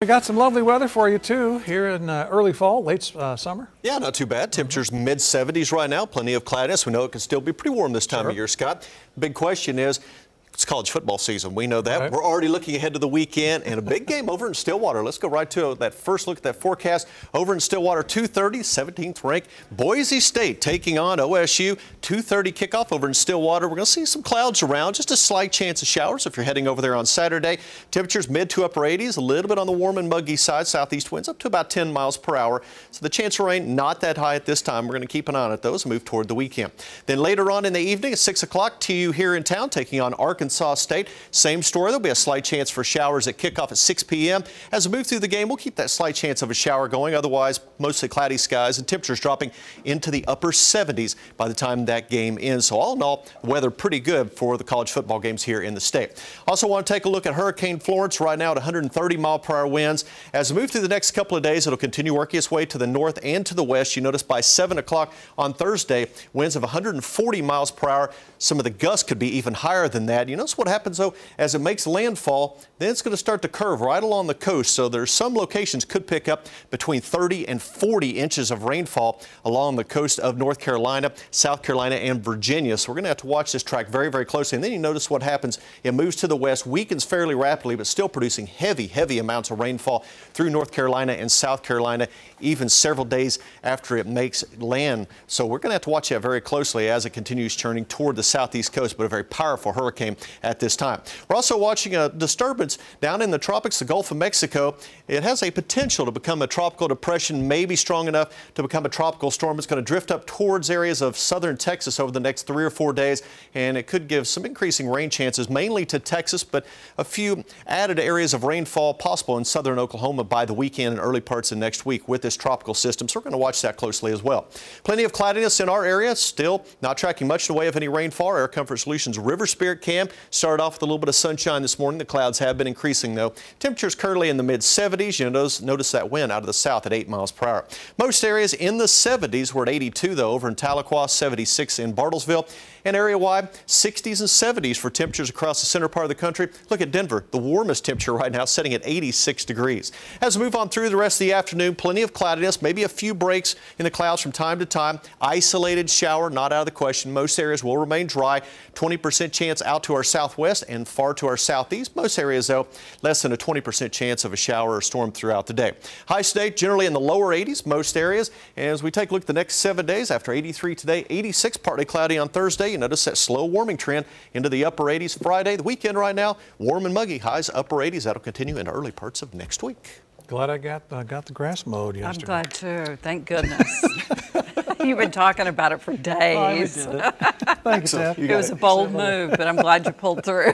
We got some lovely weather for you too here in early fall, late summer. Yeah, not too bad. Temperatures mid-70s right now. Plenty of cloudiness. We know it can still be pretty warm this time of year, Scott. Big question is, it's college football season. We know that. Right. We're already looking ahead to the weekend and a big game over in Stillwater. Let's go right to that first look at that forecast. Over in Stillwater, 2:30, 17th ranked. Boise State taking on OSU. 2:30 kickoff over in Stillwater. We're going to see some clouds around, just a slight chance of showers if you're heading over there on Saturday. Temperatures mid to upper 80s, a little bit on the warm and muggy side. Southeast winds up to about 10 miles per hour. So the chance of rain not that high at this time. We're going to keep an eye on those and move toward the weekend. Then later on in the evening at 6 o'clock, TU here in town taking on Arkansas State. Same story. There'll be a slight chance for showers at kickoff at 6 p.m. As we move through the game, we'll keep that slight chance of a shower going. Otherwise, mostly cloudy skies and temperatures dropping into the upper 70s by the time that game ends. So all in all, weather pretty good for the college football games here in the state. Also want to take a look at Hurricane Florence right now at 130 mile per hour winds. As we move through the next couple of days, it'll continue working its way to the north and to the west. You notice by 7 o'clock on Thursday, winds of 140 miles per hour. Some of the gusts could be even higher than that. You notice what happens, though, as it makes landfall, then it's going to start to curve right along the coast. So there's some locations could pick up between 30 and 40 inches of rainfall along the coast of North Carolina, South Carolina, and Virginia. So we're going to have to watch this track very, very closely. And then you notice what happens. It moves to the west, weakens fairly rapidly, but still producing heavy, heavy amounts of rainfall through North Carolina and South Carolina, even several days after it makes land. So we're going to have to watch that very closely as it continues turning toward the southeast coast, but a very powerful hurricane at this time. We're also watching a disturbance down in the tropics, the Gulf of Mexico. It has a potential to become a tropical depression, maybe strong enough to become a tropical storm. It's going to drift up towards areas of southern Texas over the next 3 or 4 days, and it could give some increasing rain chances, mainly to Texas, but a few added areas of rainfall possible in southern Oklahoma by the weekend and early parts of next week with this tropical system. So we're going to watch that closely as well. Plenty of cloudiness in our area, still not tracking much in the way of any rainfall. Air Comfort Solutions River Spirit Cam started off with a little bit of sunshine this morning. The clouds have been increasing, though. Temperatures currently in the mid-70s. You notice that wind out of the south at 8 miles per hour. Most areas in the 70s. We're at 82, though, over in Tahlequah, 76 in Bartlesville. And area-wide, 60s and 70s for temperatures across the center part of the country. Look at Denver, the warmest temperature right now, sitting at 86 degrees. As we move on through the rest of the afternoon, plenty of cloudiness, maybe a few breaks in the clouds from time to time. Isolated shower, not out of the question. Most areas will remain dry. 20% chance out to our southwest and far to our southeast. Most areas, though, less than a 20% chance of a shower or storm throughout the day. Highs today generally in the lower 80s, most areas. And as we take a look at the next 7 days, after 83 today, 86 partly cloudy on Thursday. You notice that slow warming trend into the upper 80s Friday. The weekend right now, warm and muggy, highs upper 80s. That'll continue into early parts of next week. Glad I got the grass mowed yesterday. I'm glad too. Thank goodness. You've been talking about it for days. Thanks, Seth. It was a bold move, but I'm glad you pulled through.